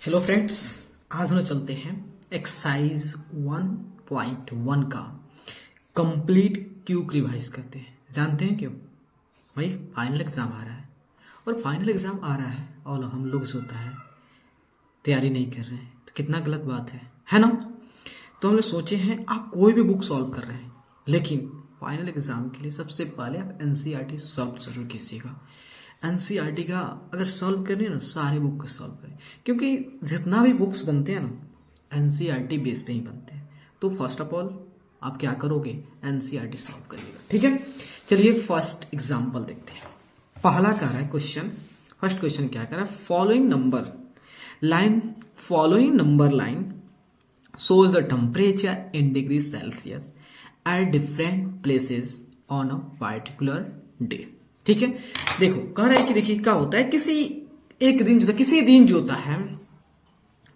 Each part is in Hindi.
हेलो फ्रेंड्स, आज हम लोग चलते हैं एक्सरसाइज 1.1 का कंप्लीट क्यूक रिवाइज करते हैं। जानते हैं क्यों? भाई फाइनल एग्जाम आ रहा है और फाइनल एग्जाम आ रहा है और हम लोग जो होता है तैयारी नहीं कर रहे हैं तो कितना गलत बात है ना। तो हम लोग सोचे हैं आप कोई भी बुक सॉल्व कर रहे हैं, लेकिन फाइनल एग्जाम के लिए सबसे पहले आप एनसीईआरटी सॉल्व जरूर कीजिएगा। एनसीईआरटी का अगर सॉल्व करें ना, सारे बुक को सॉल्व करें, क्योंकि जितना भी बुक्स बनते हैं ना एनसीईआरटी बेस पे ही बनते हैं। तो फर्स्ट ऑफ ऑल आप क्या करोगे, एनसीईआरटी सॉल्व करिएगा। ठीक है, चलिए फर्स्ट एग्जांपल देखते हैं। पहला कह रहा है क्वेश्चन, फर्स्ट क्वेश्चन क्या कह रहा है, following number line shows the temperature in degrees Celsius at different places on a particular day। ठीक है, देखो कह रहा है कि देखिए क्या होता है, किसी दिन जो होता है,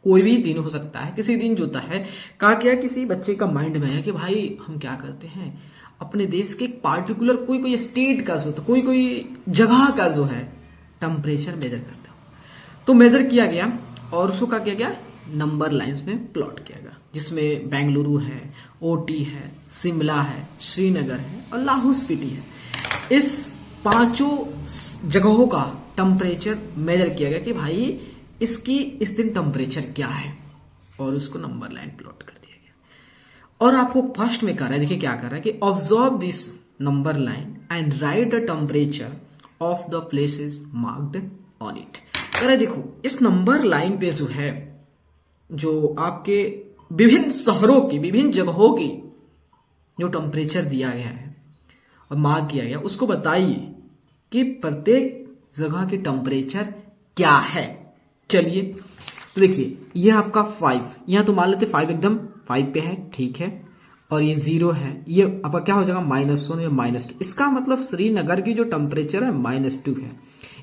कोई भी दिन हो सकता है, किसी दिन जो होता है कहा क्या, किसी बच्चे का माइंड में है कि भाई हम क्या करते हैं अपने देश के एक पार्टिकुलर कोई स्टेट का जो होता है, कोई जगह का जो है टेम्परेचर मेजर करते हो। तो मेजर किया गया और उसको क्या किया गया, नंबर लाइंस में प्लॉट किया गया, जिसमें बेंगलुरु है, ओटी है, शिमला है, श्रीनगर है और लाहौल स्पीति है। इस पांचों जगहों का टेम्परेचर मेजर किया गया कि भाई इसकी इस दिन टेम्परेचर क्या है, और उसको नंबर लाइन प्लॉट कर दिया गया। और आपको फर्स्ट में कह रहा है, देखिए क्या कर रहा है कि observe this number line and right the temperature of the places marked on it. कह रहा है देखो इस नंबर लाइन पे जो है, जो आपके विभिन्न शहरों की, विभिन्न जगहों की जो टेम्परेचर दिया गया है और मार्क किया गया, उसको बताइए कि प्रत्येक जगह की टेम्परेचर क्या है। चलिए तो देखिए ये आपका 5, यहां तो मान लेते 5 एकदम 5 पे है, ठीक है, और ये 0 है, ये आपका क्या हो जाएगा -1 या -2। इसका मतलब श्रीनगर की जो टेम्परेचर है -2 है।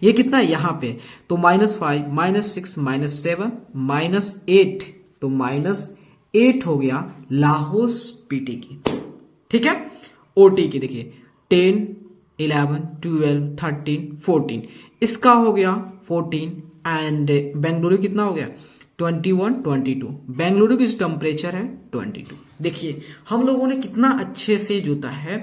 ये कितना है यहाँ पे, तो -5 -6 -7 -8, तो -8 हो गया लाहौल स्पीति की। ठीक है, ओटी की देखिए 10 11 12 13 14, इसका हो गया 14, एंड बेंगलुरु कितना हो गया 21 22, बेंगलुरु की टेम्परेचर है 22। देखिए हम लोगों ने कितना अच्छे से जोता है,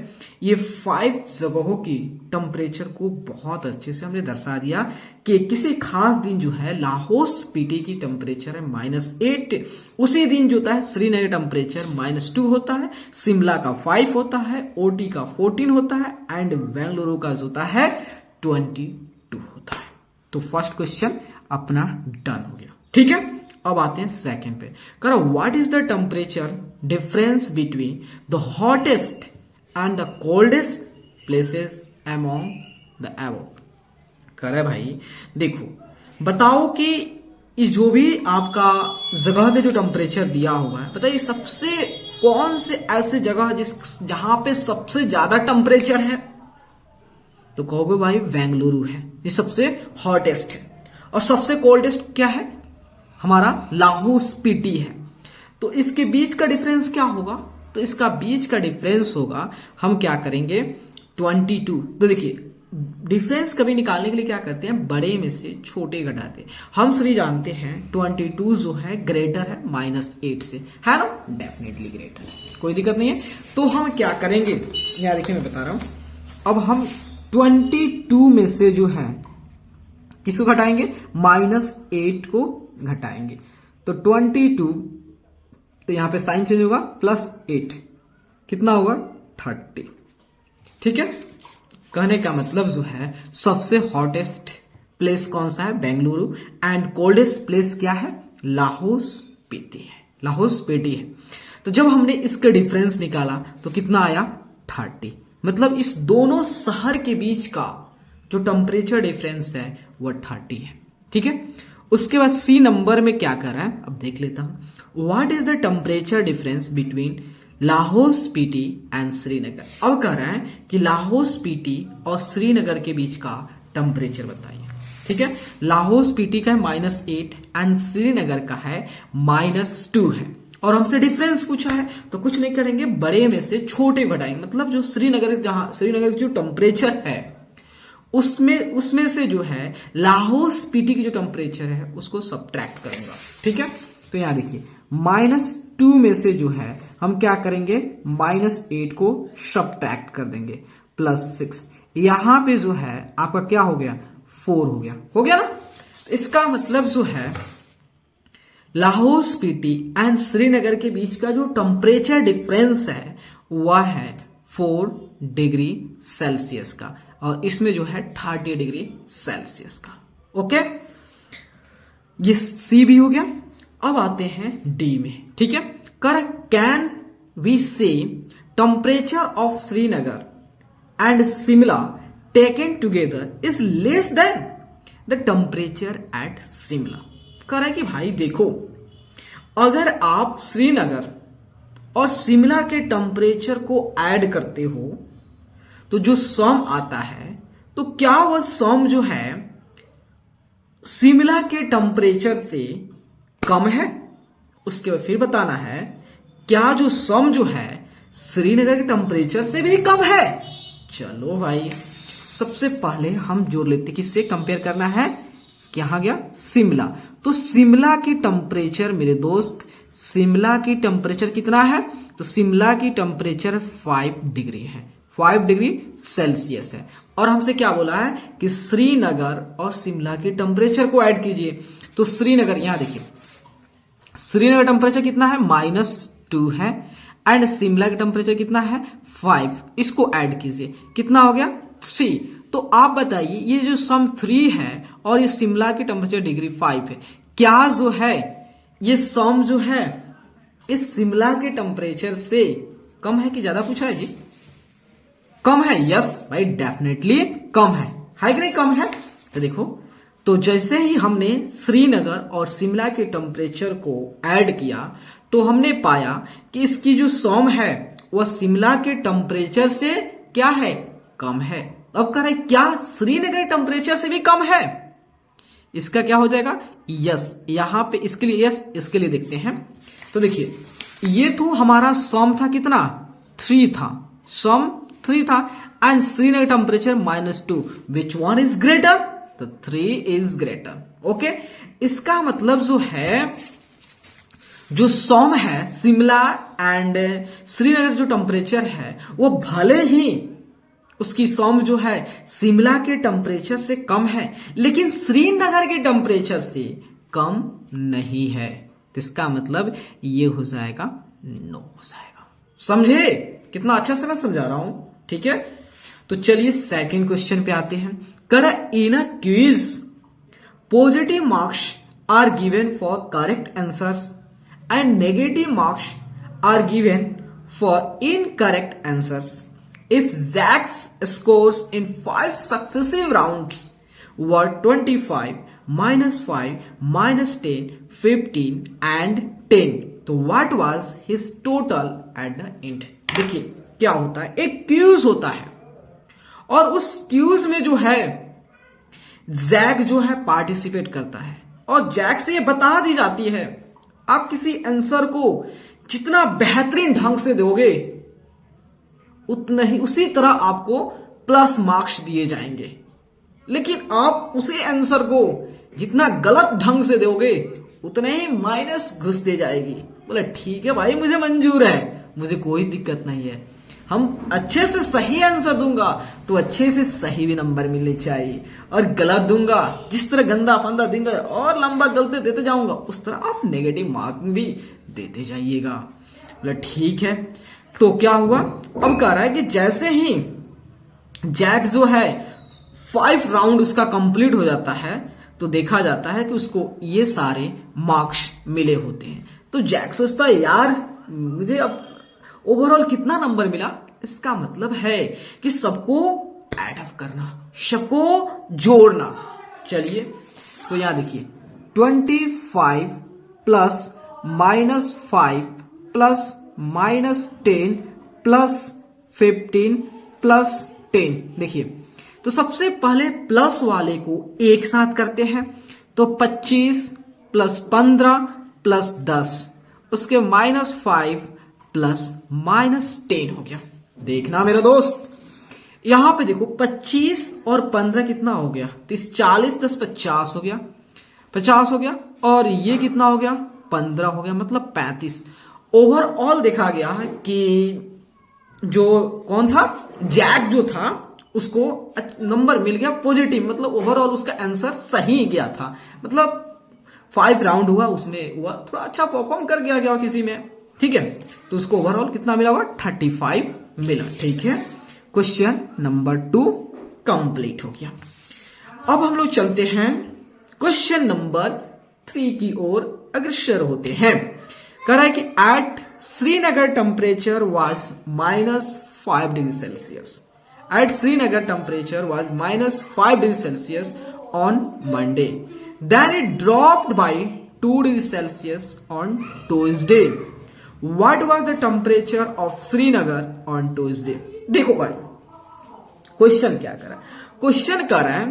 ये 5 जगहों की टेम्परेचर को बहुत अच्छे से हमने दर्शा दिया कि किसी खास दिन जो है लाहौल स्पीति की टेम्परेचर है -8, उसी दिन जो होता है श्रीनगर टेम्परेचर -2 होता है, शिमला का 5 होता है, ओटी का 14 होता है, एंड बेंगलुरु का जो होता है 22 होता है। तो फर्स्ट क्वेश्चन अपना डन हो गया। ठीक है, अब आते हैं सेकंड पे। करो what is the temperature difference between the hottest and the coldest places among the above. करे भाई देखो बताओ कि ये जो भी आपका जगह का जो टेम्परेचर दिया हुआ है, बताइए सबसे कौन से ऐसे जगह जहां पे सबसे ज्यादा टेम्परेचर है, तो कहोगे भाई बेंगलुरु है, ये सबसे हॉटेस्ट है। और सबसे कोल्डेस्ट क्या है, हमारा लाहौल स्पीति है। तो इसके बीच का डिफरेंस क्या होगा, तो इसका बीच का डिफरेंस होगा, हम क्या करेंगे 22। तो देखिए डिफरेंस कभी निकालने के लिए क्या करते हैं, बड़े में से छोटे घटाते हैं। हम सभी जानते हैं 22 जो है ग्रेटर है -8 से, है ना, डेफिनेटली ग्रेटर है, कोई दिक्कत नहीं है। तो हम क्या करेंगे, यहाँ देखिए मैं बता रहा हूं, अब हम 22 में से जो है किसको घटाएंगे, -8 को घटाएंगे। तो 22, तो यहां पे साइन चेंज होगा, +8 कितना होगा 30। ठीक है, कहने का मतलब जो है सबसे हॉटेस्ट प्लेस कौन सा है, बेंगलुरु, एंड कोल्डेस्ट प्लेस क्या है, लाहौल स्पीति है, लाहौल स्पीति है। तो जब हमने इसका डिफरेंस निकाला तो कितना आया 30, मतलब इस दोनों शहर के बीच का जो टेम्परेचर डिफरेंस है वो 30 है। ठीक है, उसके बाद सी नंबर में क्या कर रहा है, अब देख लेता हूं, what is the temperature difference between Lahaul Spiti and Srinagar. अब कह रहा है कि लाहौल स्पीति और श्रीनगर के बीच का टेम्परेचर बताइए। ठीक है, लाहौल स्पीति का है -8 एंड श्रीनगर का है -2 है, और हमसे डिफरेंस पूछा है तो कुछ नहीं करेंगे, बड़े में से छोटे घटाएंगे। मतलब जो श्रीनगर की जो टेम्परेचर है उसमें से जो है लाहौल स्पीति की जो टेम्परेचर है उसको सब्ट्रैक्ट करूंगा। ठीक है, तो यहां देखिए -2 में से जो है हम क्या करेंगे, -8 को सब्ट्रैक्ट कर देंगे, +6। यहां पे जो है आपका क्या हो गया, 4 हो गया ना। इसका मतलब जो है लाहौल स्पीति एंड श्रीनगर के बीच का जो टेम्परेचर डिफरेंस है वह है 4 डिग्री सेल्सियस का, और इसमें जो है 30 डिग्री सेल्सियस का। ओके, ये सी भी हो गया। अब आते हैं डी में। ठीक है, कैन वी से temperature of Srinagar and Shimla taken together is less than the temperature at Shimla. कह रहा है कि भाई देखो, अगर आप श्रीनगर और शिमला के टेम्परेचर को ऐड करते हो तो जो सम आता है, तो क्या वह सम जो है शिमला के टेम्परेचर से कम है? उसके बाद फिर बताना है क्या जो सम जो है श्रीनगर के टेम्परेचर से भी कम है। चलो भाई, सबसे पहले हम जोड़ लेते, किससे कंपेयर करना है, कहां गया, शिमला। तो शिमला की टेम्परेचर मेरे दोस्त, शिमला की टेम्परेचर कितना है, तो शिमला की टेम्परेचर 5 डिग्री है, 5 डिग्री सेल्सियस है। और हमसे क्या बोला है कि श्रीनगर और शिमला की टेम्परेचर को ऐड कीजिए। तो श्रीनगर, यहां देखिए श्रीनगर टेम्परेचर कितना है, -2 है, एंड शिमला की टेम्परेचर कितना है, 5। इसको ऐड कीजिए, कितना हो गया, 3। तो आप बताइए ये जो सम 3 है और ये शिमला की टेम्परेचर डिग्री 5 है, क्या जो है ये सम जो है इस शिमला के टेम्परेचर से कम है कि ज्यादा पूछा है जी? कम है। यस भाई, डेफिनेटली कम है कि नहीं, कम है। तो देखो, तो जैसे ही हमने श्रीनगर और शिमला के टेम्परेचर को ऐड किया तो हमने पाया कि इसकी जो सम है वह शिमला के टेम्परेचर से क्या है, कम है। अब कह रहे क्या श्रीनगर टेम्परेचर से भी कम है? इसका क्या हो जाएगा, यस। यहां पे इसके लिए यस, इसके लिए देखते हैं। तो देखिए ये तो हमारा सम था कितना, 3 था, सम 3 था, and Srinagar temperature -2, which one is greater, तो 3 इज ग्रेटर। ओके, इसका मतलब जो है जो सम है शिमला एंड श्रीनगर जो टेम्परेचर है वो भले ही उसकी सम जो है शिमला के टेम्परेचर से कम है, लेकिन श्रीनगर के टेम्परेचर से कम नहीं है। तो इसका मतलब ये हो जाएगा नो हो जाएगा। समझे कितना अच्छा से मैं समझा रहा हूं? ठीक है, तो चलिए सेकंड क्वेश्चन पे आते हैं। कर in a quiz positive marks are given for correct answers and negative marks are given for incorrect answers if Zach's scores in 5 successive rounds were 25, -5, -10, 15 and 10, तो what was his total at the end? देखिए क्या होता है, एक क्यूज होता है और उस क्यूज में जो है जैक जो है पार्टिसिपेट करता है और जैक से ये बता दी जाती है आप किसी आंसर को जितना बेहतरीन ढंग से दोगे उतना ही उसी तरह आपको प्लस मार्क्स दिए जाएंगे, लेकिन आप उसी आंसर को जितना गलत ढंग से दोगे उतने ही माइनस घुसते जाएगी। बोले ठीक है भाई, मुझे मंजूर है, मुझे कोई दिक्कत नहीं है, हम अच्छे से सही आंसर दूंगा तो अच्छे से सही भी नंबर मिलने चाहिए, और गलत दूंगा जिस तरह गंदा फंदा देंगे और लंबा गलते देते जाऊंगा उस तरह आप नेगेटिव मार्क भी देते जाइएगा। बोले ठीक है। तो क्या हुआ, अब कह रहा है कि जैसे ही जैक जो है 5 राउंड उसका कंप्लीट हो जाता है तो देखा जाता है कि उसको ये सारे मार्क्स मिले होते हैं। तो जैक सोचता है यार मुझे अब ओवरऑल कितना नंबर मिला, इसका मतलब है कि सबको ऐड अप करना, सबको जोड़ना। चलिए तो यहां देखिए 25 प्लस -5 प्लस -10 प्लस 15 प्लस 10। देखिए तो सबसे पहले प्लस वाले को एक साथ करते हैं, तो 25 प्लस 15 प्लस 10, उसके -5 प्लस -10 हो गया। देखना मेरा दोस्त, यहां पे देखो 25 और 15 कितना हो गया, 40 10 50 हो गया, 50 हो गया, और ये कितना हो गया 15 हो गया, मतलब 35। ओवरऑल देखा गया कि जो कौन था, जैक जो था उसको नंबर मिल गया पॉजिटिव, मतलब ओवरऑल उसका आंसर सही गया था, मतलब 5 राउंड हुआ उसमें हुआ थोड़ा अच्छा परफॉर्म कर गया किसी में, ठीक है। तो उसको ओवरऑल कितना मिला होगा 35 मिला, ठीक है। क्वेश्चन नंबर 2 कंप्लीट हो गया। अब हम लोग चलते हैं क्वेश्चन नंबर 3 की ओर अग्रसर होते हैं। कह रहा है कि at Srinagar temperature was -5 degree Celsius, at Srinagar temperature was -5 degree Celsius on Monday, then it dropped by 2 degree Celsius on Tuesday. What was the temperature of Srinagar on Tuesday. देखो भाई क्वेश्चन क्या कर रहा है, क्वेश्चन कर रहा है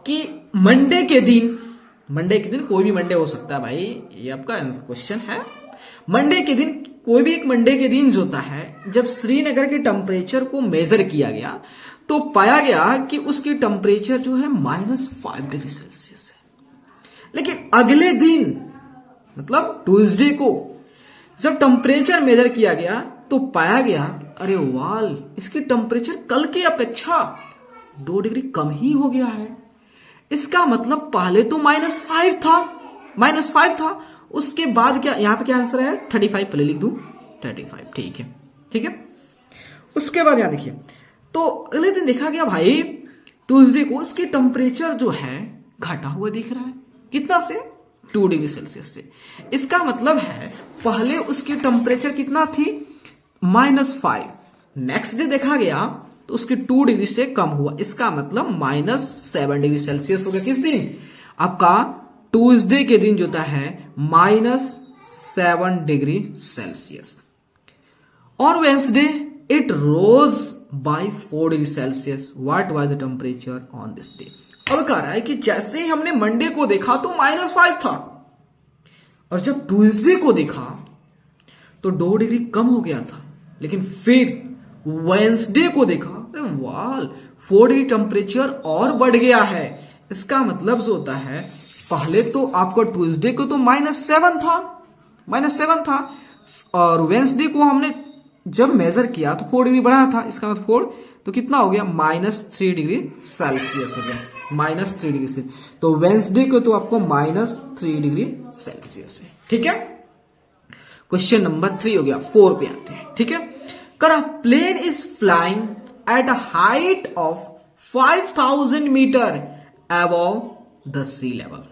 कि मंडे के दिन कोई भी मंडे हो सकता है भाई, ये आपका क्वेश्चन है। मंडे के दिन, कोई भी एक मंडे के दिन जो होता है, जब श्रीनगर के टेम्परेचर को मेजर किया गया तो पाया गया कि उसकी टेम्परेचर जो है -5 डिग्री सेल्सियस है। लेकिन अगले दिन मतलब ट्यूसडे को जब टेम्परेचर मेजर किया गया तो पाया गया अरे वाल, इसकी टेम्परेचर कल की अपेक्षा 2 डिग्री कम ही हो गया है। इसका मतलब पहले तो -5 था, उसके बाद क्या, यहां पे क्या आंसर है 35, पहले लिख दूं 35, ठीक है। उसके बाद यहां देखिए, तो अगले दिन देखा गया भाई ट्यूसडे को उसकी टेम्परेचर जो है घटा हुआ दिख रहा है, कितना से 2 डिग्री सेल्सियस से। इसका मतलब है पहले उसकी टेम्परेचर कितना थी -5, नेक्स्ट डे देखा गया तो उसकी 2 डिग्री से कम हुआ, इसका मतलब -7 डिग्री सेल्सियस हो गया। किस दिन, आपका ट्यूसडे के दिन जो होता है -7 डिग्री सेल्सियस। और Wednesday it rose by 4 degree Celsius. What was the temperature on this day. अब कह रहा है कि जैसे ही हमने मंडे को देखा तो -5 था, और जब ट्यूसडे को देखा तो 2 डिग्री कम हो गया था, लेकिन फिर वेंसडे को देखा अरे वाह 4 डिग्री टेम्परेचर और बढ़ गया है। इसका मतलब जो होता है पहले तो आपको ट्यूसडे को तो -7 था, और वेंसडे को हमने जब मेजर किया तो 4 डिग्री बढ़ा था, इसका मतलब 4 तो कितना हो गया -3 डिग्री सेल्सियस हो गया, -3 डिग्री से। तो वेंसडे को तो आपको -3 डिग्री सेल्सियस है, ठीक है। क्वेश्चन नंबर 3 हो गया, 4 पे आते हैं, ठीक है। करा plane is flying at a height of 5000 metre above the sea level.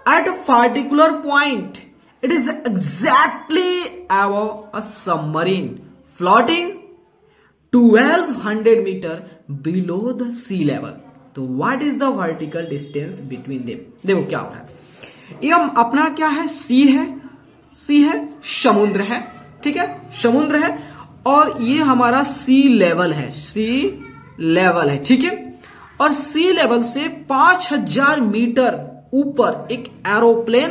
At a particular point, it is exactly above a submarine floating 1200 meter below the sea level. तो what is the vertical distance between them? देखो क्या हो रहा है, ये हम अपना क्या है, सी है समुद्र है, ठीक है, समुद्र है, और ये हमारा सी लेवल है, ठीक है। और सी लेवल से 5000 मीटर ऊपर एक एरोप्लेन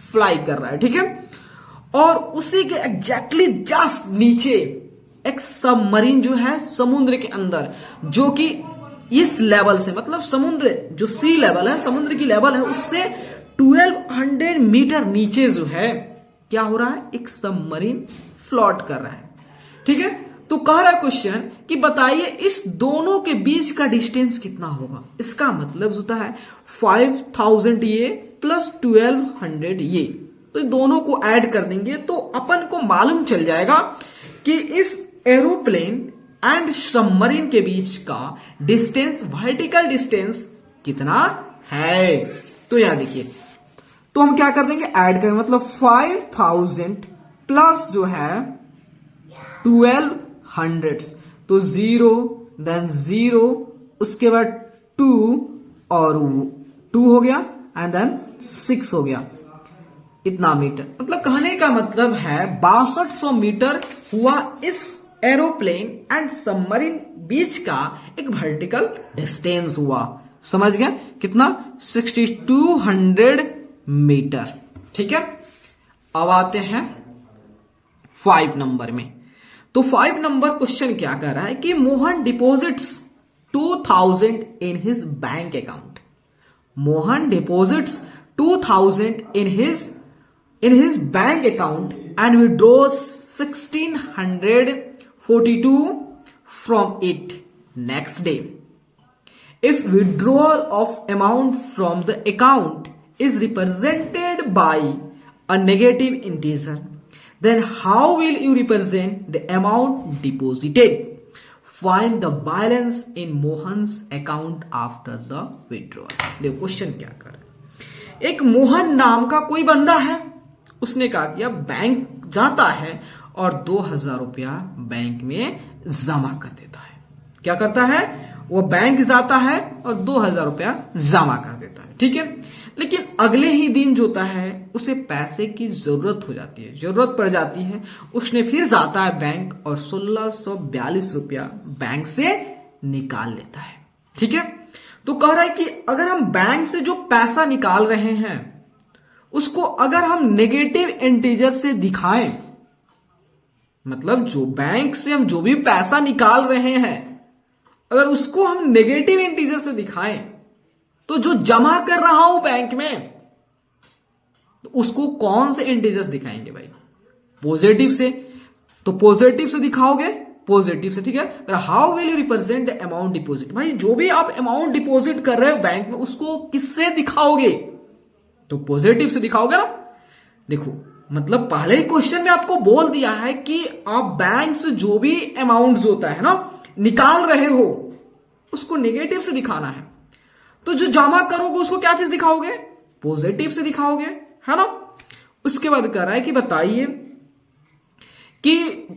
फ्लाई कर रहा है, ठीक है। और उसी के एग्जैक्टली जस्ट नीचे एक सबमरीन जो है समुद्र के अंदर, जो कि इस लेवल से, मतलब समुद्र जो सी लेवल है, समुद्र की लेवल है, उससे 1200 मीटर नीचे जो है क्या हो रहा है, एक सबमरीन फ्लोट कर रहा है, ठीक है। तो कह रहा है क्वेश्चन कि बताइए इस दोनों के बीच का डिस्टेंस कितना होगा। इसका मतलब होता है 5000 ये प्लस 1200 ये, तो दोनों को ऐड कर देंगे तो अपन को मालूम चल जाएगा कि इस एरोप्लेन एंड सबमरीन के बीच का डिस्टेंस, वर्टिकल डिस्टेंस कितना है। तो यहां देखिए, तो हम क्या कर देंगे, ऐड करेंगे, मतलब 5000 प्लस जो है 1200, तो 0 देन 0, उसके बाद 2 और 2 हो गया, एंड देन 6 हो गया, इतना मीटर। मतलब कहने का मतलब है 6200 मीटर हुआ इस एरोप्लेन एंड सबमरीन बीच का एक वर्टिकल डिस्टेंस हुआ। समझ गए कितना, 6200 मीटर, ठीक है। अब आते हैं 5 नंबर में। तो 5 नंबर क्वेश्चन क्या कर रहा है कि Mohan deposits 2000 in his bank account. Mohan deposits 2000 in his bank account and withdraws 1642 from it next day. If withdrawal of amount from the account is represented by a negative integer, then how will you represent the amount deposited? Find the balance in Mohan's account after the withdrawal. देखो क्वेश्चन क्या कर रहा है। एक मोहन नाम का कोई बंदा है, उसने क्या किया, बैंक जाता है और 2000 रुपया बैंक में जमा कर देता है। क्या करता है, वो बैंक जाता है और 2000 रुपया जमा कर देता है, ठीक है। लेकिन अगले ही दिन जो होता है उसे पैसे की जरूरत हो जाती है, जरूरत पड़ जाती है, उसने फिर जाता है बैंक और 1642 रुपया बैंक से निकाल लेता है, ठीक है। तो कह रहा है कि अगर हम बैंक से जो पैसा निकाल रहे हैं उसको अगर हम नेगेटिव इंटीजर से दिखाएं, मतलब जो बैंक से हम जो भी पैसा निकाल रहे हैं अगर उसको हम नेगेटिव इंटीजर से दिखाएं तो जो जमा कर रहा हूं बैंक में तो उसको कौन से इंटीजर्स दिखाएंगे भाई, पॉजिटिव से। तो पॉजिटिव से दिखाओगे, पॉजिटिव से, ठीक है। How will you represent the amount deposit, भाई जो भी आप अमाउंट डिपॉजिट कर रहे हो बैंक में उसको किससे दिखाओगे, तो पॉजिटिव से दिखाओगे ना। देखो मतलब पहले ही क्वेश्चन में आपको बोल दिया है कि आप बैंक से जो भी अमाउंट होता है ना निकाल रहे हो उसको नेगेटिव से दिखाना है। तो जो जमा करोगे उसको क्या चीज दिखाओगे, पॉजिटिव से दिखाओगे, है ना। उसके बाद कह रहा है कि बताइए कि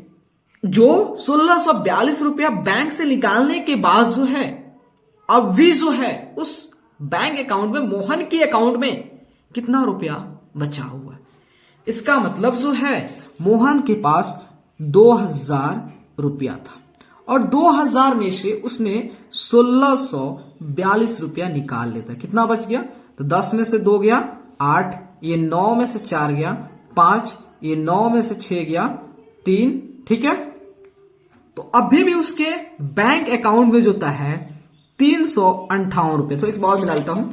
जो 1642 रुपया बैंक से निकालने के बाद जो है अब भी जो है उस बैंक अकाउंट में, मोहन के अकाउंट में कितना रुपया बचा हुआ है। इसका मतलब जो है मोहन के पास 2000 रुपया था और 2000 में से उसने 1642 रुपया निकाल लेता। कितना बच गया, तो 10 में से 2 गया 8, ये 9 में से 4 गया 5, ये 9 में से 6 गया 3, ठीक है। तो अभी भी उसके बैंक अकाउंट में जो होता है 358 रुपये। तो एक बार मिला लेता हूं,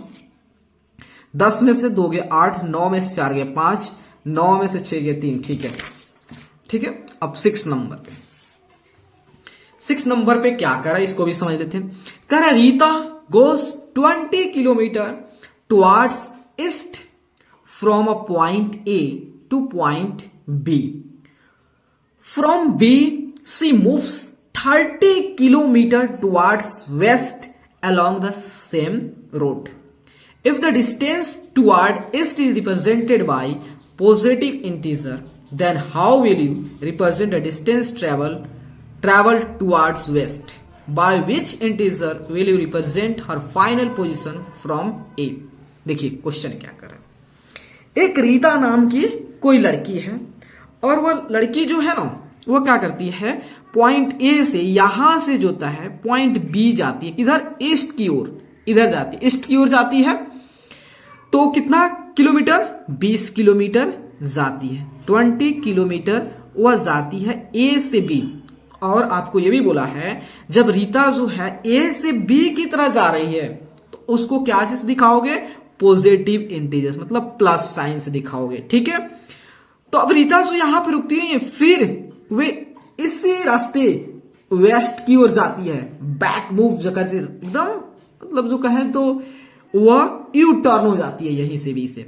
10 में से 2 गया 8, 9 में से 4 गया 5, 9 में से 6 गया 3, ठीक है, ठीक है। अब 6 नंबर पे, 6 नंबर पे क्या करा इसको भी समझ लेते हैं। कह रहा Rita goes 20 kilometre towards east from a point A to point B. From B she moves 30 kilometre towards west along the same road. If the distance toward east is represented by positive integer, then how will you represent the distance traveled towards west? By which integer will you represent her final position from A? देखिए क्वेश्चन क्या कर रहा है। एक रीता नाम की कोई लड़की है और वह लड़की जो है ना वो क्या करती है, पॉइंट ए से यहां से जो होता है पॉइंट बी जाती है, इधर ईस्ट की ओर, इधर जाती है, ईस्ट की ओर जाती है। तो कितना किलोमीटर, 20 किलोमीटर जाती है, 20 किलोमीटर वह जाती है ए से बी। और आपको यह भी बोला है जब रीता जो है ए से बी की तरह जा रही है तो उसको क्या चीज दिखाओगे, पॉजिटिव इंटीजर्स, मतलब प्लस साइन से दिखाओगे, ठीक है। तो अब रीता जो यहां पर रुकती नहीं है, फिर वे इसी रास्ते वेस्ट की ओर जाती है, बैक मूव करती एकदम, मतलब जो कहें तो वह यू टर्न हो जाती है यहीं से बी से।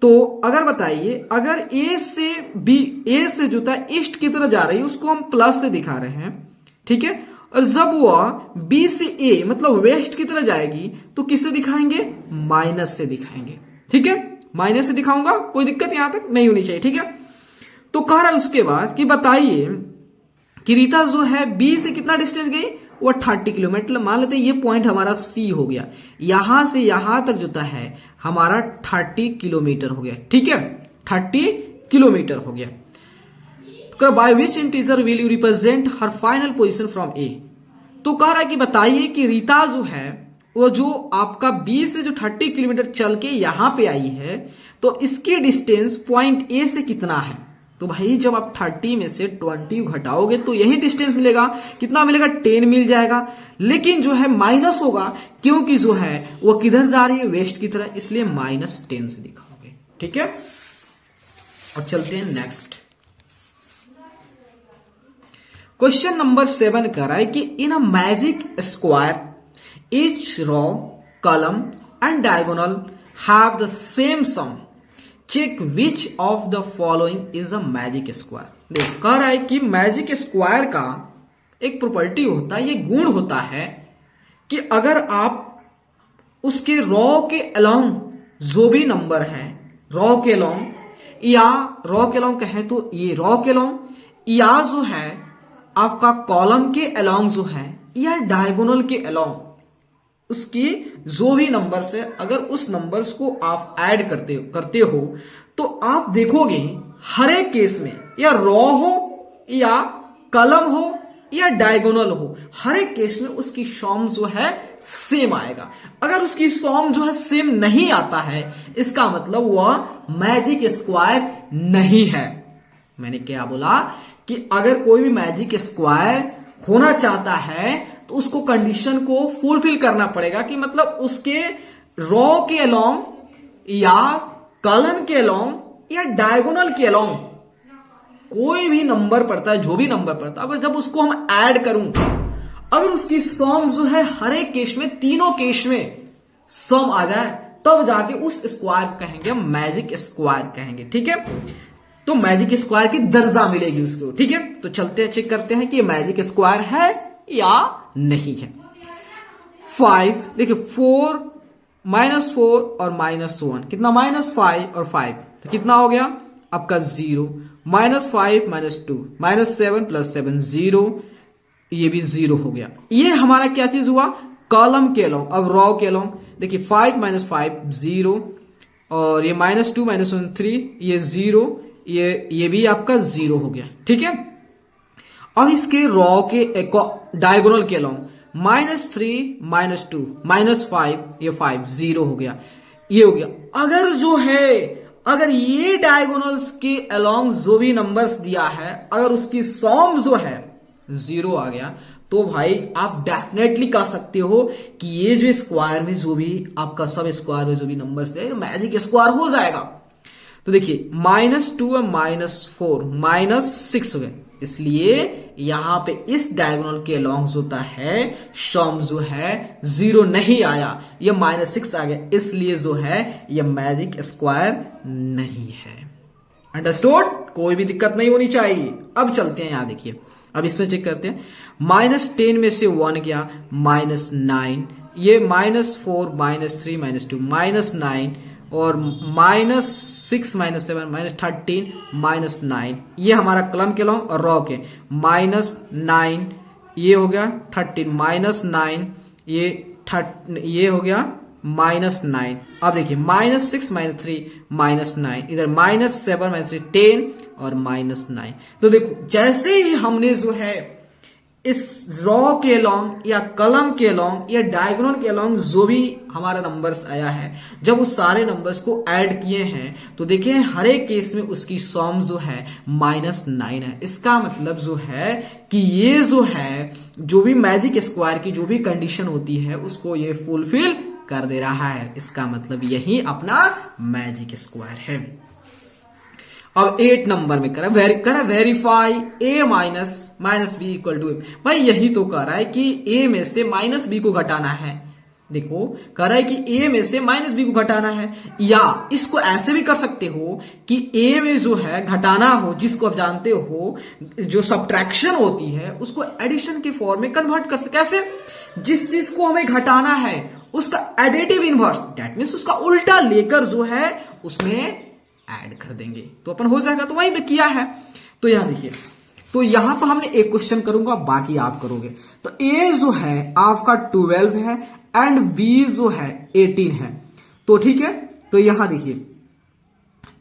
तो अगर बताइए अगर ए से बी, ए से जो था ईस्ट की तरह जा रही है उसको हम प्लस से दिखा रहे हैं, ठीक है। और जब वह बी से ए मतलब वेस्ट की तरह जाएगी तो किससे दिखाएंगे, माइनस से दिखाएंगे, ठीक है। माइनस से दिखाऊंगा, कोई दिक्कत यहां तक नहीं होनी चाहिए, ठीक है। तो कह रहा है उसके बाद कि बताइए कि रीता जो है बी से कितना डिस्टेंस गई, वो 30 किलोमीटर। मान लेते हैं ये पॉइंट हमारा सी हो गया, यहां से यहां तक जो है हमारा 30 किलोमीटर हो गया, ठीक है, 30 किलोमीटर हो गया। तो by which integer will you represent her final position from A. तो कह रहा है कि बताइए कि रीता जो है वो जो आपका बी से जो 30 किलोमीटर चल के यहां पे आई है तो इसकी डिस्टेंस पॉइंट ए से कितना है। तो भाई जब आप 30 में से 20 घटाओगे तो यही डिस्टेंस मिलेगा, कितना मिलेगा 10 मिल जाएगा। लेकिन जो है माइनस होगा, क्योंकि जो है वो किधर जा रही है, वेस्ट की तरह, इसलिए -10 से दिखाओगे। ठीक है, अब चलते हैं नेक्स्ट क्वेश्चन नंबर 7 कह रहा है कि in a magic square each row column and diagonal have the same sum, check which of the following is a magic square. देखो कह रहा है कि मैजिक स्क्वायर का एक प्रॉपर्टी होता है, ये गुण होता है कि अगर आप उसके रॉ के अलोंग जो भी नंबर है, रॉ के अलोंग या रॉ के अलोंग कहें तो ये रॉ के अलोंग, या जो है आपका कॉलम के अलोंग जो है, या डायगोनल के अलोंग, उसकी जो भी नंबर्स है, अगर उस नंबर्स को आप ऐड करते हो तो आप देखोगे हर एक केस में, या रॉ हो या कॉलम हो या डायगोनल हो, हर एक केस में उसकी सम जो है सेम आएगा। अगर उसकी सम जो है सेम नहीं आता है, इसका मतलब वह मैजिक स्क्वायर नहीं है। मैंने क्या बोला कि अगर कोई भी मैजिक स्क्वायर होना चाहता है तो उसको कंडीशन को फुलफिल करना पड़ेगा कि मतलब उसके रॉ के अलोंग या कॉलम के अलोंग या डायगोनल के अलोंग कोई भी नंबर पड़ता है, जो भी नंबर पड़ता है, अगर जब उसको हम ऐड करूं, अगर उसकी सम जो है हर एक केस में, तीनों केस में सम आ जाए, तब जाके उस स्क्वायर कहेंगे, मैजिक स्क्वायर कहेंगे। ठीक है, तो मैजिक स्क्वायर की दर्जा मिलेगी उसको। ठीक है, तो चलते हैं चेक करते हैं कि ये मैजिक स्क्वायर है या नहीं है। 5 देखिए, 4 -4 और -1 कितना, -5 और 5, तो कितना हो गया आपका 0, -5 -2 -7 + 7 0, ये भी 0 हो गया। ये हमारा क्या चीज हुआ, कॉलम के अलोंग। अब रॉ के अलोंग देखिए, 5 - 5 0, और ये -2 -1 3, ये 0, ये भी आपका 0 हो गया। ठीक है, अब इसके रॉ के डायगोनल के अलोंग -3 -2 -5, ये 5 0 हो गया, ये हो गया। अगर जो है, अगर ये डायगोनल्स के अलोंग जो भी नंबर्स दिया है, अगर उसकी सम जो है 0 आ गया, तो भाई आप डेफिनेटली कह सकते हो कि ये जो स्क्वायर में जो भी आपका सब स्क्वायर में जो भी नंबर्स है, मैजिक स्क्वायर हो जाएगा। तो देखिए, -2 और -4 -6 हो गए, इसलिए यहां पे इस डायगोनल के अलोंग होता है सम जो है 0 नहीं आया, ये -6 आ गया, इसलिए जो है ये मैजिक स्क्वायर नहीं है। अंडरस्टूड, कोई भी दिक्कत नहीं होनी चाहिए। अब चलते हैं, यहां देखिए, अब इसमें चेक करते हैं। -10 में से 1 गया, -9, ये -4 -3 -2 -9, और -6 -7 -13 -9, ये हमारा कॉलम के अलोंग और रॉ के -9, ये हो गया 13 -9, ये हो गया -9। अब देखिए, -6 -3 -9, इधर -7 -3 10 और -9। तो देखो, जैसे ही हमने जो है इस रॉ के अलोंग या कॉलम के अलोंग या डायगोनल के अलोंग जो भी हमारा नंबर्स आया है, जब उस सारे नंबर्स को ऐड किए हैं, तो देखिए हर एक केस में उसकी सम जो है -9 है। इसका मतलब जो है कि ये जो है, जो भी मैजिक स्क्वायर की जो भी कंडीशन होती है, उसको ये फुलफिल कर दे रहा है। इसका मतलब यही अपना मैजिक स्क्वायर है। अब 8 नंबर में करा verify a minus B equal to A. भाई यही तो कह रहा है कि a में से -b को घटाना है। देखो, कह रहा है कि a में से -b को घटाना है, या इसको ऐसे भी कर सकते हो कि a में जो है घटाना हो, जिसको आप जानते हो जो सब्ट्रैक्शन होती है, उसको एडिशन के फॉर्म में कन्वर्ट कर सकते। कैसे, जिस चीज को हमें घटाना है उसका एडिटिव इनवर्स, दैट मीन्स उसका उल्टा लेकर जो है उसमें ऐड कर देंगे, तो अपन हो जाएगा। तो वही तो किया है। तो यहां देखिए, तो यहां पर हमने एक क्वेश्चन करूंगा, बाकी आप करोगे। तो a जो है आपका 12 है एंड b जो है 18 है। तो ठीक है, तो यहां देखिए,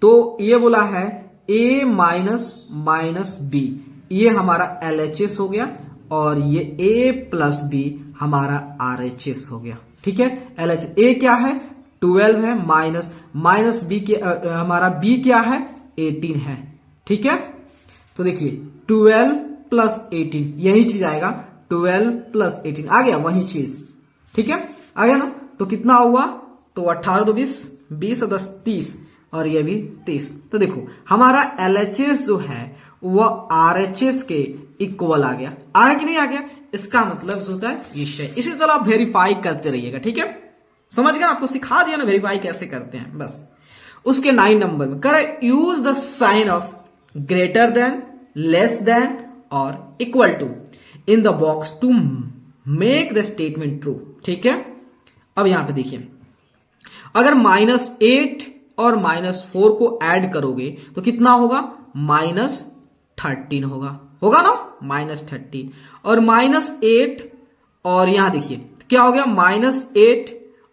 तो ये बोला है a माइनस b, ये हमारा LHS हो गया, और ये a प्लस b हमारा RHS हो गया। ठीक है, LHS a क्या है 12 है, माइनस b के हमारा b क्या है 18 है। ठीक है, तो देखिए 12 प्लस 18 यही चीज आएगा, 12 प्लस 18 आ गया वही चीज, ठीक है, आ गया ना। तो कितना हुआ, तो 18 तो 20, 20 और 10 30, और ये भी 30। तो देखो हमारा LHS जो है वह RHS के इक्वल आ गया कि नहीं आ गया, इसका मतलब होता है ये शेयर। इसी तरह आप वेरीफाई करते रहिएगा, ठीक है, समझ गए, आपको सिखा दिया ना वेरीफाई कैसे करते हैं बस। उसके 9 नंबर में करें, use the sign of greater than, less than और equal to in the box to make the statement true, ठीक है। अब यहां पे देखिए, अगर -8 और -4 को ऐड करोगे तो कितना होगा, -13 होगा ना, -13 और -8, और यहां देखिए क्या हो गया, -8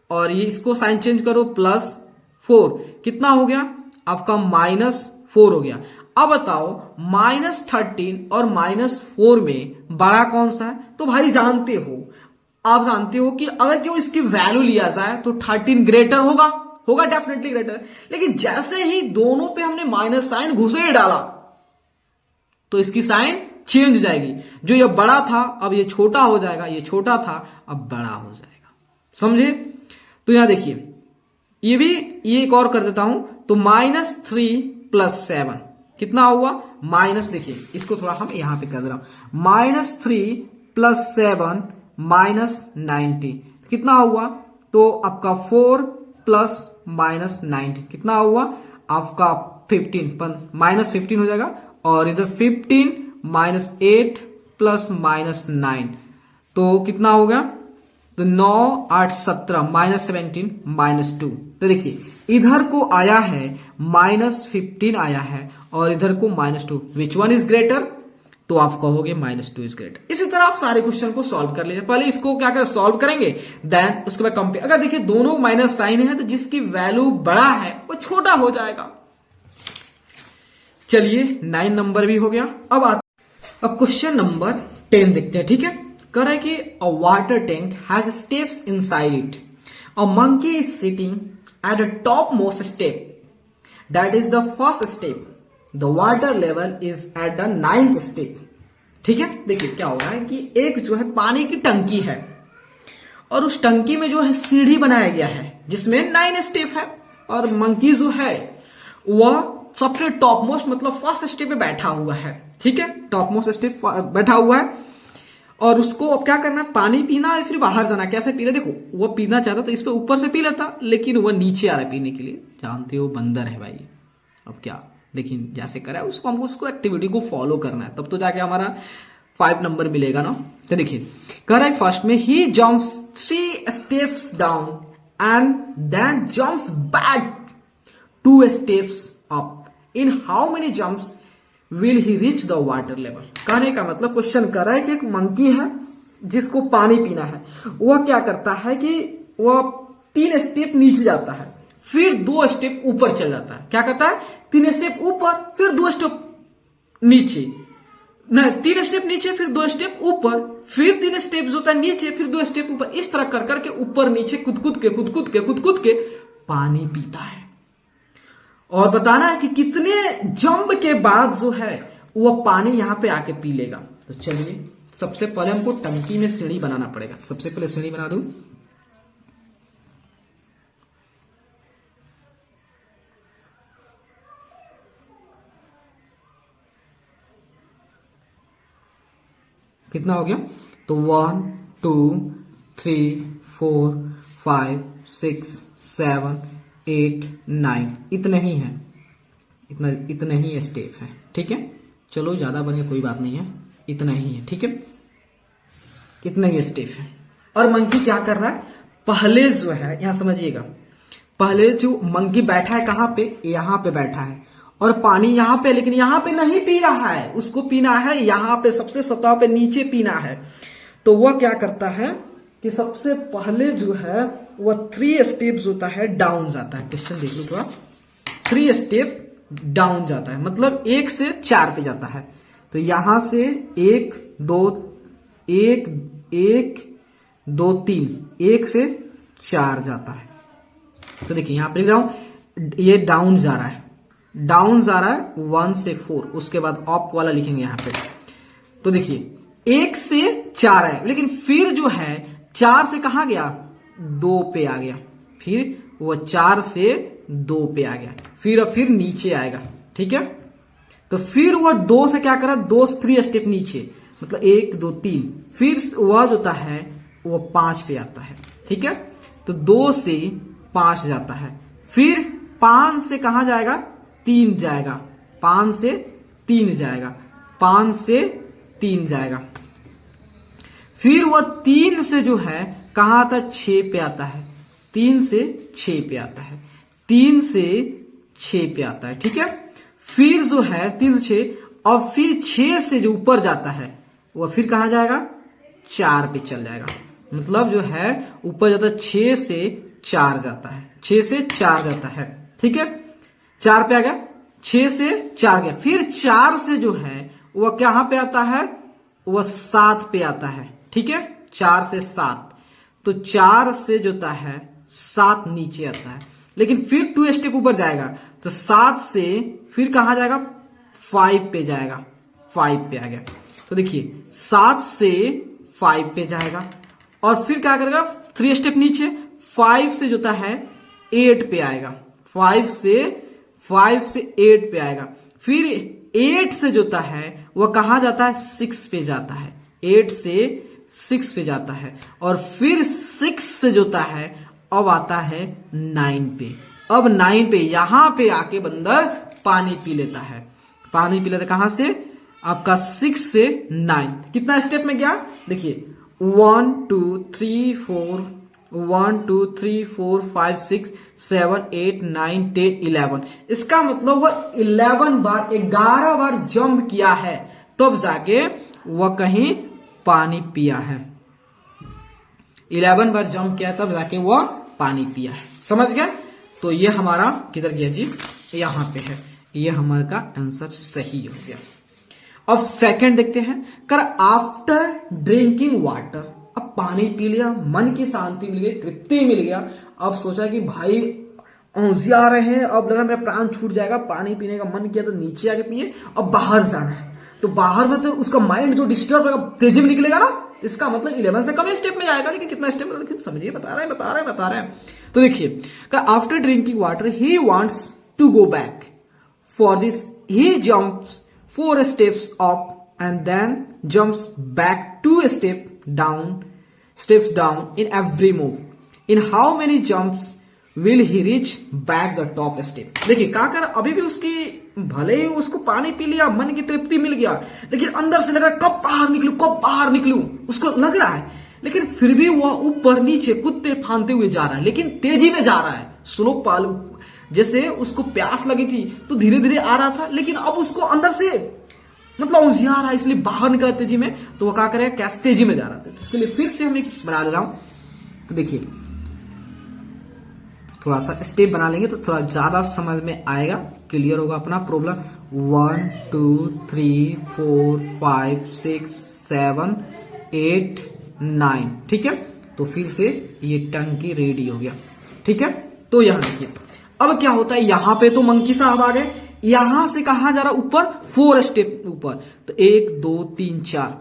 और ये इसको साइन चेंज करो +4, कितना हो गया आपका -4 हो गया। अब बताओ -13 और -4 में बड़ा कौन सा है, तो भाई जानते हो, आप जानते हो कि अगर क्यों इसकी वैल्यू लिया जाए तो 13 ग्रेटर होगा डेफिनेटली ग्रेटर, लेकिन जैसे ही दोनों पे हमने माइनस साइन घुसे ही डाला तो इसकी साइन चेंज हो जाएगी, जो ये बड़ा था अब ये छोटा हो जाएगा, ये छोटा था अब बड़ा हो जाएगा, समझे। तो यहां देखिए ये एक और कर देता हूं, तो -3 + 7 कितना हुआ, माइनस, देखिए इसको थोड़ा हम यहां पे कर दे रहा हूं, -3 + 7 -90 कितना हुआ, तो आपका 4 + -90 कितना हुआ आपका 15 -15 हो जाएगा, और इधर 15 -8 + -9 तो कितना हो गया, तो 9 8 17 -17 -2। तो देखिए इधर को आया है -15 आया है और इधर को -2, विच वन इज ग्रेटर, तो आप कहोगे -2 इज ग्रेटर। इसी तरह आप सारे क्वेश्चन को सॉल्व कर लीजिए, पहले इसको क्या कर सॉल्व करेंगे, देन उसके बाद कंपेयर। अगर देखिए दोनों माइनस साइन है तो जिसकी वैल्यू बड़ा है वो छोटा हो जाएगा। चलिए 9 नंबर भी हो गया। अब क्वेश्चन नंबर 10 देखते हैं, ठीक है। कह रहा है कि अ water tank has steps inside it, a monkey is sitting at the top most step, that is the first step, the water level is at the 9th step, ठीक है। देखिए क्या हो रहा है कि एक जो है पानी की टंकी है और उस टंकी में जो है सीढ़ी बनाया गया है जिसमें 9 स्टेप है, और मंकी जो है वह सबसे टॉप मोस्ट मतलब फर्स्ट स्टेप पे बैठा हुआ है, ठीक है, टॉप मोस्ट स्टेप बैठा हुआ है, और उसको अब क्या करना है, पानी पीना है फिर बाहर जाना। कैसे पी रहे, देखो वो पीना चाहता तो इस पे ऊपर से पी लेता, लेकिन वह नीचे आ रहा है पीने के लिए, जानते हो बंदर है भाई। अब क्या, लेकिन जैसे करा है उसको, हमको उसको एक्टिविटी को फॉलो करना है, तब तो जाके हमारा 5 नंबर मिलेगा ना। तो देखिए कह रहा है फर्स्ट में ही jumps 3 steps down and then jumps back 2 steps up, in how many jumps will he reach the water level. कहने का मतलब क्वेश्चन कर रहा है कि एक मंकी है जिसको पानी पीना है, वह क्या करता है कि वह 3 स्टेप नीचे जाता है फिर 2 स्टेप ऊपर चल जाता है। क्या करता है, 3 स्टेप ऊपर फिर 2 स्टेप नीचे, नहीं 3 स्टेप नीचे फिर 2 स्टेप ऊपर फिर 3 स्टेप होता है नीचे फिर 2 स्टेप ऊपर, इस तरह कर करके ऊपर नीचे कूद के पानी पीता है। और बताना है कि कितने जंप के बाद जो है वह पानी यहां पे आके पी लेगा। तो चलिए सबसे पहले हमको टंकी में सीढ़ी बनाना पड़ेगा। सबसे पहले सीढ़ी बना दूं, कितना हो गया, तो 1 2 3 4 5 6 7 8 9 इतने ही है, इतने ही स्टेप है, ठीक है। चलो ज्यादा बने कोई बात नहीं है, इतना ही है, ठीक है, इतने ही स्टेप है। और मंकी क्या कर रहा है, पहले जो है यहां समझिएगा, पहले जो मंकी बैठा है कहां पे, यहां पे बैठा है और पानी यहां पे, लेकिन यहां पे नहीं पी रहा है, उसको पीना है यहां पे सबसे सतह पे नीचे पीना है। तो वह क्या करता है कि सबसे पहले जो है वह 3 स्टेप्स होता है डाउन जाता है। क्वेश्चन देख लो थोड़ा, 3 स्टेप डाउन जाता है मतलब 1 से 4 पे जाता है। तो यहां से 1 2 1 1 2 3 1 से 4 जाता है। तो देखिए यहां पर लिख रहा हूं, ये डाउन जा रहा है, डाउन जा रहा है 1 से 4, उसके बाद अप वाला लिखेंगे यहां पे। तो देखिए 1 से 4 है, लेकिन फिर जो है 4 से कहां गया, 2 पे आ गया, फिर वो 4 से 2 पे आ गया, फिर नीचे आएगा, ठीक है। तो फिर वो 2 से क्या करा, 2 से 3 स्टेप नीचे, मतलब 1 2 3, फिर वह जो होता है वो 5 पे आता है, ठीक है। तो 2 से 5 जाता है, फिर 5 से कहां जाएगा, 3 जाएगा, 5 से 3 जाएगा, 5 से 3 जाएगा, फिर वह 3 से जो है कहां आता है, 6 पे आता है, 3 से 6 पे आता है, 3 से 6 पे आता है, ठीक है। फिर जो है 3 से 6, और फिर 6 से जो ऊपर जाता है वह फिर कहां जाएगा, 4 पे चल जाएगा, मतलब जो है ऊपर जाता है 6 से 4 जाता है, 6 से 4 जाता है, ठीक है। 4 पे आ गया, 6 से 4 गया, फिर 4 से जो है वह कहां पे आता है, वह 7 पे आता है, ठीक है। 4 से 7, तो 4 से जो होता है 7 नीचे आता है, लेकिन फिर 2 स्टेप ऊपर जाएगा, तो 7 से फिर कहां जाएगा, 5 पे जाएगा, 5 पे आ गया। तो देखिए 7 से 5 पे जाएगा, और फिर क्या करेगा, 3 स्टेप नीचे, 5 से जो होता है 8 पे आएगा, 5 से 8 पे आएगा, फिर 8 से जो होता है वह कहां जाता है, 6 पे जाता है, 8 से 6 पे जाता है, और फिर 6 से जो होता है अब आता है 9 पे। अब 9 पे यहां पे आके बंदर पानी पी लेता है, पानी पी लेता है कहां से, आपका 6 से 9, कितना स्टेप में गया, देखिए 1 2 3 4 1 2 3 4 5 6 7 8 9 10 11, इसका मतलब वह 11 बार 11 बार जंप किया है, तब जाके वह कहीं पानी पिया है, 11 बार जंप किया तब जाके वह पानी पिया है, समझ गए। तो ये हमारा किधर गया जी, यहां पे है, ये हमारा का आंसर सही हो गया। अब सेकंड देखते हैं, कर आफ्टर ड्रिंकिंग वाटर, अब पानी पी लिया, मन की शांति मिल गई, तृप्ति मिल गया, अब सोचा कि भाई औंधी आ रहे हैं, अब लगा मेरा प्राण छूट जाएगा, पानी पीने का मन किया तो नीचे आके पिए, अब बाहर जाना है, तो बाहर में तो उसका माइंड जो डिस्टर्ब होगा तेजी में निकलेगा ना, इसका मतलब 11 से कम स्टेप में जाएगा, लेकिन कितना स्टेप में, लेकिन समझिए बता रहे हैं। तो देखिए after drinking water he wants to go back, for this he jumps 4 steps up and then jumps back 2 steps down in every move. In how many jumps will he reach back the top step? देखिए क्या कर, अभी भी उसकी, भले ही उसको पानी पी लिया, मन की तृप्ति मिल गया, लेकिन अंदर से लग रहा है कब बाहर निकलूं, उसको लग रहा है, लेकिन फिर भी वह ऊपर नीचे कुत्ते फांदते हुए जा रहा है, लेकिन तेजी में जा रहा है, स्लो पालू, जैसे उसको प्यास लगी थी तो धीरे धीरे आ रहा था, लेकिन अब उसको अंदर से मतलब उजिया आ रहा है, इसलिए बाहर निकला तेजी में, तो वो क्या करेगा, कैसे तेजी में जा रहा था, इसके लिए फिर से हम एक बना ले रहा हूं। तो देखिए थोड़ा सा स्टेप बना लेंगे तो थोड़ा ज्यादा समझ में आएगा, क्लियर होगा अपना प्रॉब्लम। 1 2 3 4 5 6 7 8 9, ठीक है। तो फिर से ये टंकी रेडी हो गया, ठीक है। तो यहां देखिए अब क्या होता है, यहां पे तो मंकी साहब आ गए, यहां से कहां जा रहा, ऊपर 4 स्टेप ऊपर, तो 1 2 3 4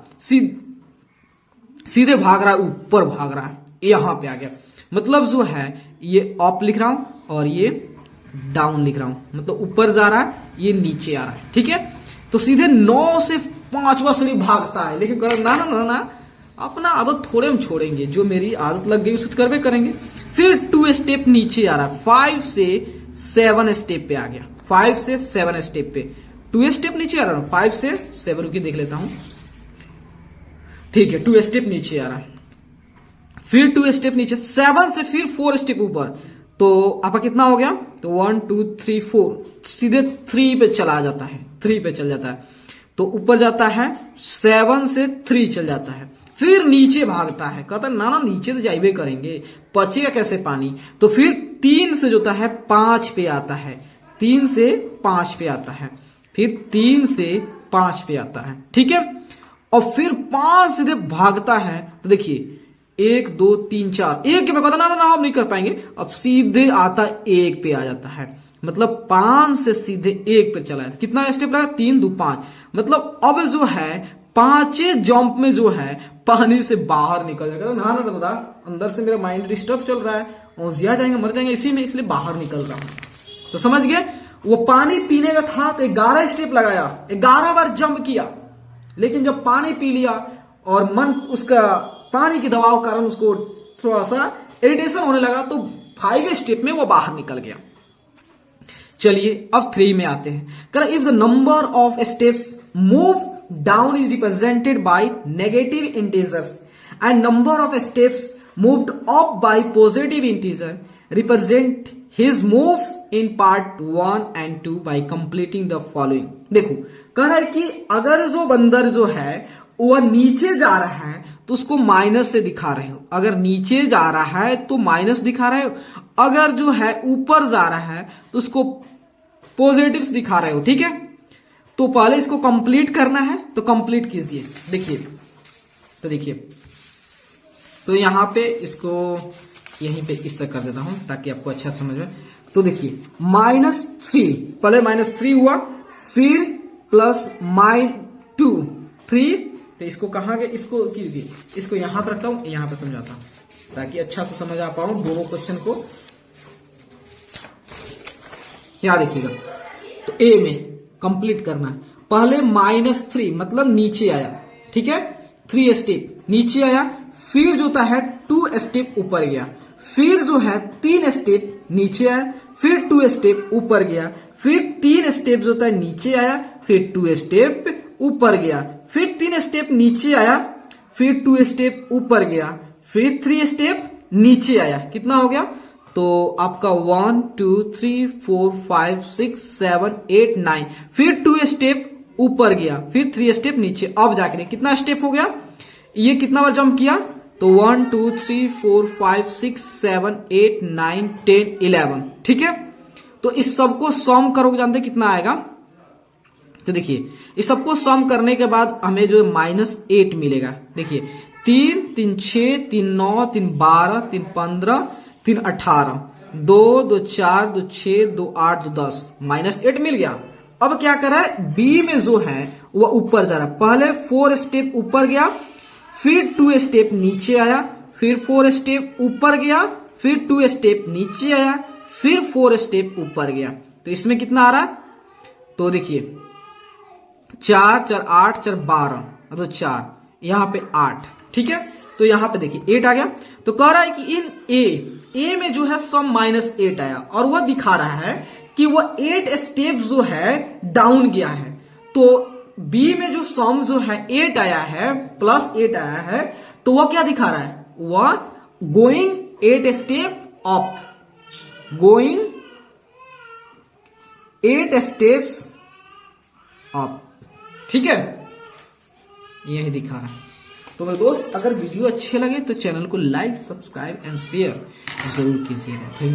सीधे भाग रहा है, ऊपर भाग रहा है, यहां पे आ गया, मतलब जो है ये अप लिख रहा हूं और ये डाउन लिख रहा हूं, मतलब ऊपर जा रहा है, ये नीचे आ रहा है, ठीक है। तो सीधे 9 से 5वां सीढ़ी भागता है, लेकिन ना अपना आदत थोड़े हम छोड़ेंगे, जो मेरी आदत लग गई उसे करवे करेंगे। फिर 2 स्टेप नीचे आ रहा है, 5 से 7 स्टेप पे आ गया, 5 से 7 स्टेप पे, 2 स्टेप नीचे आ रहा है, 5 से 7 रुकी देख लेता हूं, ठीक है। 2 स्टेप नीचे आ रहा है, फिर 2 स्टेप नीचे, 7 से फिर 4 स्टेप ऊपर, तो आपका कितना हो गया, तो 1 2 3 4, सीधे 3 पे चला जाता है, 3 पे चल जाता है, तो ऊपर जाता है, 7 से 3 चल जाता है, फिर नीचे भागता है, कहता ना नीचे तो जाइबे करेंगे, बचेगा कैसे पानी, तो फिर 3 से जो होता है 5 पे आता है, 3 से 5 पे आता है, फिर 3 से 5 पे आता है, ठीक है। और फिर 5 सीधे भागता है, तो देखिए 1 2 3 4, 1 के पे कहता ना हम नहीं कर पाएंगे, अब सीधे आता 1 पे आ जाता है, मतलब 5 से सीधे 1 पे चला है। कितना स्टेप लगा? 3 2 5। मतलब अब जो है 5 जंप में जो है पानी से बाहर निकल जाएगा। नहाना रहता था, अंदर से मेरा माइंड डिस्टर्ब चल रहा है, औंधिया जाएंगे, मर जाएंगे इसी में, इसलिए बाहर निकल रहा हूं। तो समझ गए, वो पानी पीने का था तो 11 स्टेप लगाया, 11 बार जंप किया, लेकिन जब पानी पी लिया और मन उसका पानी के दबाव के कारण उसको थोड़ा सा इरिटेशन होने लगा, तो 5 स्टेप में वो बाहर निकल गया। चलिए अब 3 में आते हैं। कह if the number of steps move down is represented by negative integers and number of steps moved up by positive integer, represent his moves in part 1 and 2 bye completing the following. देखो कह रहा है कि अगर जो बंदर जो है वह नीचे जा रहा है तो उसको माइनस से दिखा रहे हो, अगर नीचे जा रहा है तो माइनस दिखा रहे हो, अगर जो है ऊपर जा रहा है तो उसको पॉजिटिव्स दिखा रहे हो। ठीक है, तो पहले इसको कंप्लीट करना है, तो कंप्लीट कीजिए। देखिए तो यहां पे इसको यहीं पे इस तरह कर देता हूं ताकि आपको अच्छा समझ में। तो देखिए -3, पहले -3 हुआ, फिर प्लस -2 3, तो इसको कहां गए, इसको कीजिए, इसको यहां पर रखता हूं, यहां पर समझाता हूं ताकि अच्छा से समझ आ पाऊं दोनों क्वेश्चन को। क्या देखिएगा, तो ए में कंप्लीट करना है, पहले -3 मतलब नीचे आया, ठीक है, 3 स्टेप नीचे आया, फिर जो होता है 2 स्टेप ऊपर गया, फिर जो है 3 स्टेप नीचे आया, फिर 2 स्टेप ऊपर गया, फिर 3 स्टेप जो होता है नीचे आया, फिर 2 स्टेप ऊपर गया, फिर 3 स्टेप नीचे आया, फिर 2 स्टेप ऊपर गया, फिर 3 स्टेप नीचे आया। कितना हो गया? तो आपका 1 2 3 4 5 6 7 8 9, फिर 2 स्टेप ऊपर गया, फिर 3 स्टेप नीचे। अब जाके कितना स्टेप हो गया, ये कितना बार जंप किया, तो 1 2 3 4 5 6 7 8 9 10 11। ठीक है, तो इस सबको सम करोगे, जानते कितना आएगा? तो देखिए इस सबको सम करने के बाद हमें जो -8 मिलेगा। देखिए 3 3 6 3 9 3 12 3 15 3 18, 2 2 4 2 6 2 8 2 10, -8 मिल गया। अब क्या कर रहा है, बी में जो है वह ऊपर जा रहा है, पहले 4 स्टेप ऊपर गया, फिर 2 स्टेप नीचे आया, फिर 4 स्टेप ऊपर गया, फिर 2 स्टेप नीचे आया, फिर 4 स्टेप ऊपर गया। तो इसमें कितना आ रहा है, तो देखिए 4 4 8 4 12, तो 4, यहां पे 8। ठीक है, तो यहां पे देखिए 8 आ गया। तो कह रहा है कि इन ए में जो है सम -8 आया, और वह दिखा रहा है कि वह 8 स्टेप जो है डाउन गया है। तो बी में जो सम जो है 8 आया है, +8 आया है, तो वह क्या दिखा रहा है, वह going 8 step up, going 8 steps up. ठीक है, यही दिखा रहा है। तो मेरे दोस्त, अगर वीडियो अच्छे लगे तो चैनल को लाइक, सब्सक्राइब एंड शेयर जरूर कीजिएगा। Thank you.